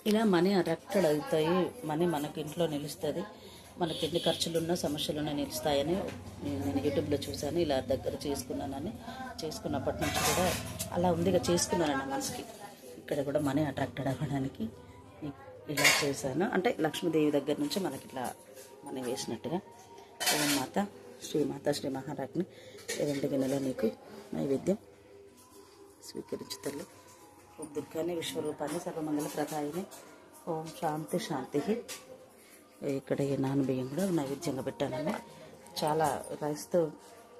ఇలా money attracted అవుతాయి, money మనకి ఇంట్లో నిలుస్తుంది, మనకి ఎన్ని ఖర్చులున్నా సమస్యలున్నా నిలుస్తాయని నేను యూట్యూబ్లో చూశాను. ఇలా దగ్గర చేసుకున్నప్పటి నుంచి కూడా అలా ఉందిగా చేసుకున్నాను నా మనసుకి. ఇక్కడ కూడా మనీ అట్రాక్టెడ్ అవ్వడానికి ఇలా చేశాను. అంటే లక్ష్మీదేవి దగ్గర నుంచి మనకి ఇట్లా మనీ వేసినట్టుగా. ఓం మాత శ్రీమాత శ్రీ మహారాజ్ని 2 గిన్నెలో నీకు నైవేద్యం స్వీకరించు తల్లి. ఓం దుర్గాని విశ్వరూపాన్ని సర్వమంగళ ప్రదాయిని. ఓం శాంతి శాంతి. ఇక్కడ ఈ నాన్ బియ్యం కూడా నైవేద్యంగా పెట్టానండి. చాలా రైస్తో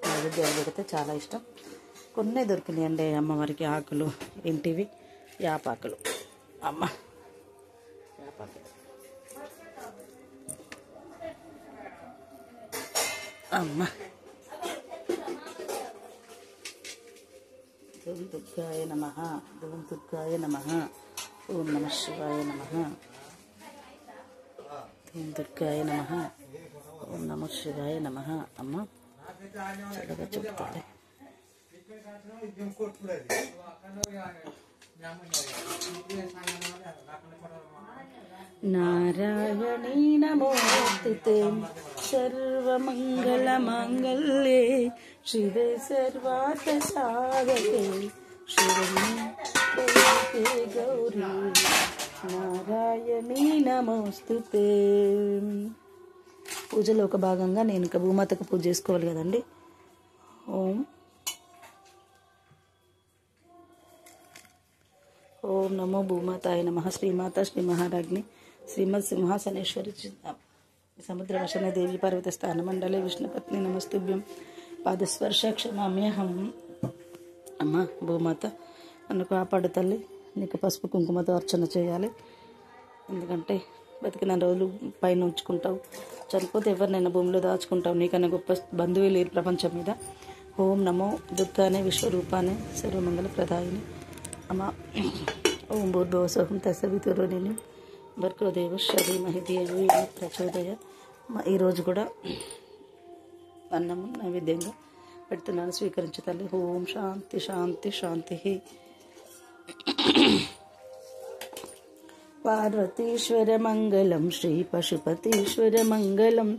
నైవేద్యాలు పెడితే చాలా ఇష్టం. కొన్ని దొరికినాయండి అమ్మవారికి ఆకులు, ఇంటివి యాపాకులు. అమ్మ యాపాకులు అమ్మ. ఓం దుర్గాయ నమః. ఓం దుర్గాయ నమః. ఓం నమః శివాయ నమః. ఓం దుర్గాయ నమః. ఓం నమః శివాయ నమః. అమ్మ చల్లగా చెప్తాను. నారాయణీ నమోస్తుతే సర్వమంగళమాంగళ్యే శివే సర్వార్థ సాధకే శరణ్యే గౌరీ నారాయణీ నమోస్తుతే. పూజలో ఒక భాగంగా నేను ఇంకా భూమాతకు పూజ చేసుకోవాలి కదండి. ఓం నమో భూమాతాయ నమః. శ్రీమాత శ్రీ మహారాజ్ని శ్రీమద్ సింహాసనేశ్వరి సముద్రవశన దేవి పర్వత స్థాన మండలే విష్ణుపత్ని నమస్తుభ్యం పాదస్పర్శ క్షమామ్యహం. అమ్మ భూమాత నన్ను కాపాడు తల్లి. నీకు పసుపు కుంకుమతో అర్చన చేయాలి. ఎందుకంటే బతికిన రోజులు పైన ఉంచుకుంటావు, చనిపోతే ఎవరినైనా భూమిలో దాచుకుంటావు. నీకన్నా గొప్ప బంధువు లేరు ప్రపంచం మీద. ఓం నమో దుర్గానే విశ్వరూపానే సర్వమంగళ ప్రదాయిని. అమ్మ ఓం భూర్భువస్సుః తత్సవితుర్వరేణ్యం భర్గో దేవస్య ధీమహి ధియో యో ప్రచోదయ. ఈరోజు కూడా అన్నం నైవేద్యంగా పెడుతున్నాను, స్వీకరించు తల్లి. ఓం శాంతి శాంతి శాంతి. పార్వతీశ్వర మంగళం శ్రీ పశుపతీశ్వర మంగళం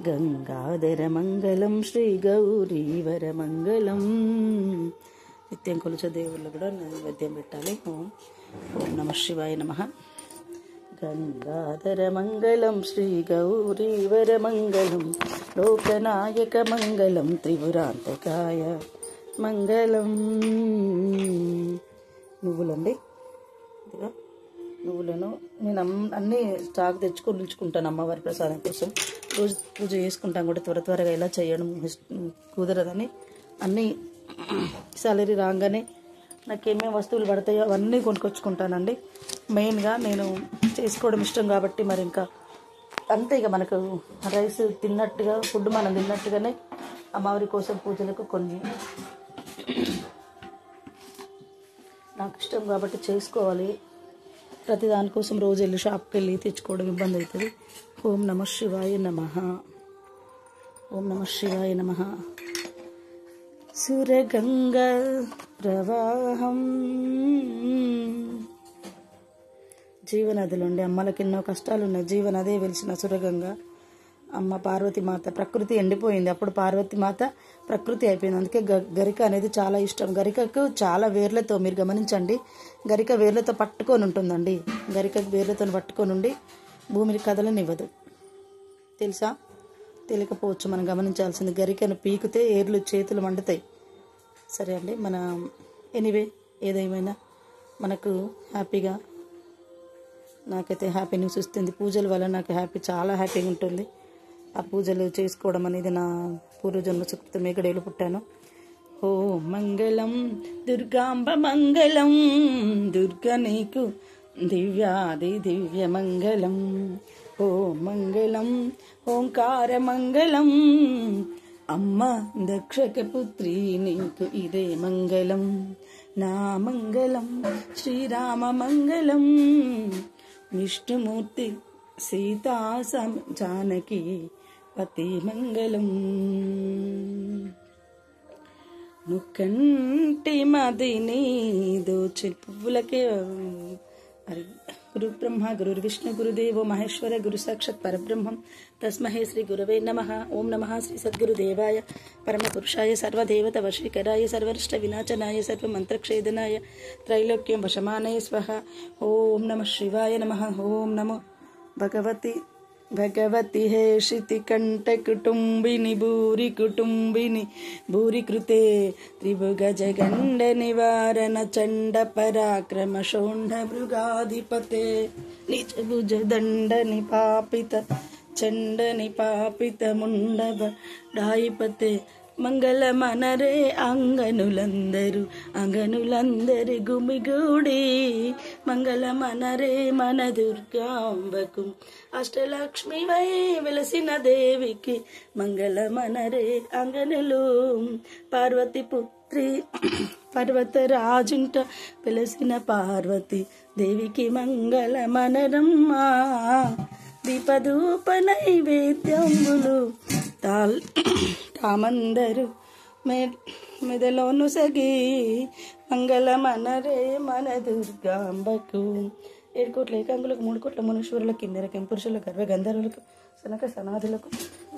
గంగాధర మంగళం శ్రీ గౌరీవర మంగళం. నిత్యం కొలిచే దేవుళ్ళు కూడా నైవేద్యం పెట్టాలి. ఓం నమః శివాయ నమః. గంగాధర మంగళం శ్రీ గౌరీవర మంగళం లోకనాయక మంగళం త్రిపురాంతకాయ మంగళం. నువ్వులండి, ఇదిగా నువ్వులను నేను అన్నీ స్టాక్ తెచ్చుకొని ఉంచుకుంటాను అమ్మవారి ప్రసాదం కోసం. రోజు పూజ చేసుకుంటాం కూడా త్వరగా ఇలా చేయడం కుదరదని అన్నీ సాలరీ రాగానే నాకేమేమి వస్తువులు పడతాయో అవన్నీ కొనుక్కొచ్చుకుంటానండి. మెయిన్గా నేను చేసుకోవడం ఇష్టం కాబట్టి మరి ఇంకా అంతే. ఇక మనకు రైస్ తిన్నట్టుగా ఫుడ్ మనం తిన్నట్టుగానే అమ్మవారి కోసం పూజలకు కొన్ని నాకు ఇష్టం కాబట్టి చేసుకోవాలి. ప్రతి దానికోసం రోజు వెళ్ళి షాప్కి వెళ్ళి తెచ్చుకోవడం ఇబ్బంది అవుతుంది. ఓం నమః శివాయ నమః. ఓం నమః శివాయ నమః. సురగంగా ప్రవాహం. జీవనదులు ఉండే అమ్మలకి ఎన్నో కష్టాలు ఉన్నాయి. జీవనదే వెలిసిన సురగంగా అమ్మ పార్వతీమాత. ప్రకృతి ఎండిపోయింది, అప్పుడు పార్వతీమాత ప్రకృతి అయిపోయింది. అందుకే గరిక అనేది చాలా ఇష్టం. గరికకు చాలా వేర్లతో, మీరు గమనించండి, గరిక వేర్లతో పట్టుకొని ఉంటుందండి. గరిక వేర్లతో పట్టుకొని ఉండి భూమిని కదలనివ్వదు. తెలుసా? తెలియకపోవచ్చు, మనం గమనించాల్సింది. గరికను పీకితే ఏర్లు చేతులు మండుతాయి. సరే అండి, మన ఎనీవే ఏదేమైనా మనకు హ్యాపీగా, నాకైతే హ్యాపీ న్యూస్ వస్తుంది. పూజల వల్ల నాకు చాలా హ్యాపీగా ఉంటుంది. ఆ పూజలు చేసుకోవడం అనేది నా పూర్వజన్మ సుకృతం. ఎక్కడేళ్ళు పుట్టాను. ఓ మంగళం దుర్గాంబ మంగళం దుర్గా నీకు దివ్యాది దివ్య మంగళం. ఓ మంగళం ఓంకార మంగళం అమ్మ దక్షక పుత్రి నీకు ఇదే మంగళం. నా మంగళం శ్రీరామ మంగళం విష్ణుమూర్తి సీతా జానకి పతి మంగళం. ముక్కంటి మదిని దోచి పువ్వులకే హరి గురు బ్రహ్మ గురు విష్ణు గురుదేవో మహేశ్వర గురు సాక్షాత్ పరబ్రహ్మం తస్మహే శ్రీ గురవే నమః. ఓం నమః శ్రీ సద్గురుదేవాయ పరమపురుషాయ సర్వదేవత వశీకరాయ సర్వరిష్ట వినాశనాయ సర్వమంత్రక్షేదనాయ త్రైలోక్యం వశమానయ స్వహ. ఓం నమః శివాయ నమః. ఓం నమో భగవతి హే శితికంఠ కుటుంబిని భూరి కృతే త్రిభుగ జగండ నివారణ చండ పరాక్రమ షోండ మృగాధిపతే నిజ భుజ దండ నిపాపిత చండ నిపాపిత ముండబ డాయిపతే మంగళ మనరే అంగనులందరి గుమిగూడి మంగళ మనరే మన దుర్గాంబకు అష్టలక్ష్మి వై వెలసిన దేవికి మంగళ మనరే అంగనులు పార్వతి పుత్రి పర్వతరాజుంట వెలసిన పార్వతి దేవికి మంగళ మనరమ్మ దీపధూప నైవేద్యంబులు తామందరు మెదలోను సగి మంగళ మనరే మన దుర్గాంబకు. 7 కోట్ల ఏకాంగులకు 3 కోట్ల మునీశ్వరులకు కిన్నెరకం పురుషులకు గర్వ గంధర్వులకు సనక సనాదులకు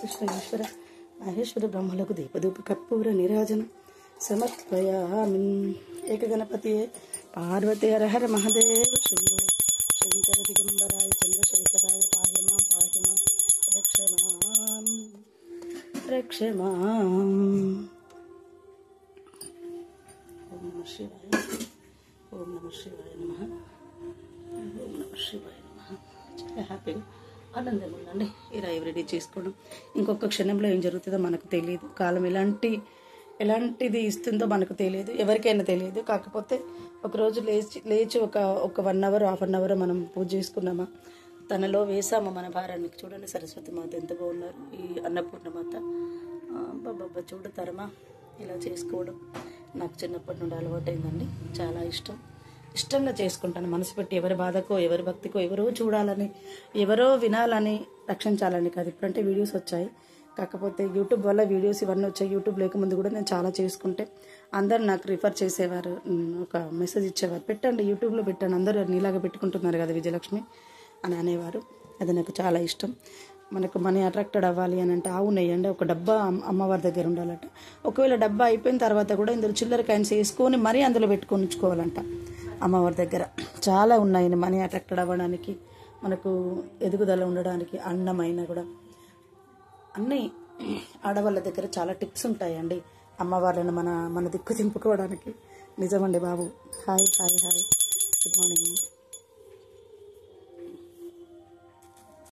విష్ణు ఈశ్వర మహేశ్వర బ్రహ్మలకు దీపధూప కర్పూర నిరాజన సమర్పయామి. ఏకగణపతి పార్వతి హర మహాదేవ శంభో శంకర దిగంబరాయ చంద్రశేఖరాయ పాహ్యమాం రక్షమాం. ఓం నమః శివాయ. ఓం నమః శివాయ నమః. ఓం నమః శివాయ నమః. చాలా హ్యాపీగా ఆనందంగా ఉండండి. ఇలా ఎవ్రీడే చేసుకోవడం. ఇంకొక క్షణంలో ఏం జరుగుతుందో మనకు తెలియదు. కాలం ఎలాంటిది ఇస్తుందో మనకు తెలియదు, ఎవరికైనా తెలియదు. కాకపోతే ఒకరోజు లేచి ఒక 1 అవర్ హాఫ్ అన్ అవర్ మనం పూజ చేసుకున్నామా, తనలో వేసామా మన భారానికి. చూడండి సరస్వతి మాత ఎంత బాగున్నారు, ఈ అన్నపూర్ణ మాత. బాబా చూడతారమ్మా ఇలా చేసుకోవడం నాకు చిన్నప్పటి నుండి అలవాటైందండి. చాలా ఇష్టంగా చేసుకుంటాను. మనసు పెట్టి ఎవరి బాధకో ఎవరి భక్తికో ఎవరో చూడాలని ఎవరో వినాలని రక్షించాలని కాదు. ఇప్పుడంటే వీడియోస్ వచ్చాయి, కాకపోతే యూట్యూబ్ వల్ల వీడియోస్ ఇవన్నీ వచ్చాయి. యూట్యూబ్ లేకముందు కూడా నేను చాలా చేసుకుంటే అందరు నాకు రిఫర్ చేసేవారు, ఒక మెసేజ్ ఇచ్చేవారు, పెట్టండి యూట్యూబ్లో పెట్టండి, అందరూ నీలాగా పెట్టుకుంటున్నారు కదా విజయలక్ష్మి అని అనేవారు. అది నాకు చాలా ఇష్టం. మనకు మనీ అట్రాక్టెడ్ అవ్వాలి అని అంటే ఆవు నెయ్యండి, ఒక డబ్బా అమ్మవారి దగ్గర ఉండాలంట. ఒకవేళ డబ్బా అయిపోయిన తర్వాత కూడా ఇందులో చిల్లర కాయిన్స్ వేసుకొని మరీ అందులో పెట్టుకొని ఉంచుకోవాలంట అమ్మవారి దగ్గర. చాలా ఉన్నాయి మనీ అట్రాక్టెడ్ అవ్వడానికి, మనకు ఎదుగుదల ఉండడానికి, అన్నమైన కూడా అన్నీ ఆడవాళ్ళ దగ్గర చాలా టిప్స్ ఉంటాయండి అమ్మవార్లను మన దిక్కు దింపుకోవడానికి. నిజమండి బాబు. Hi good morning.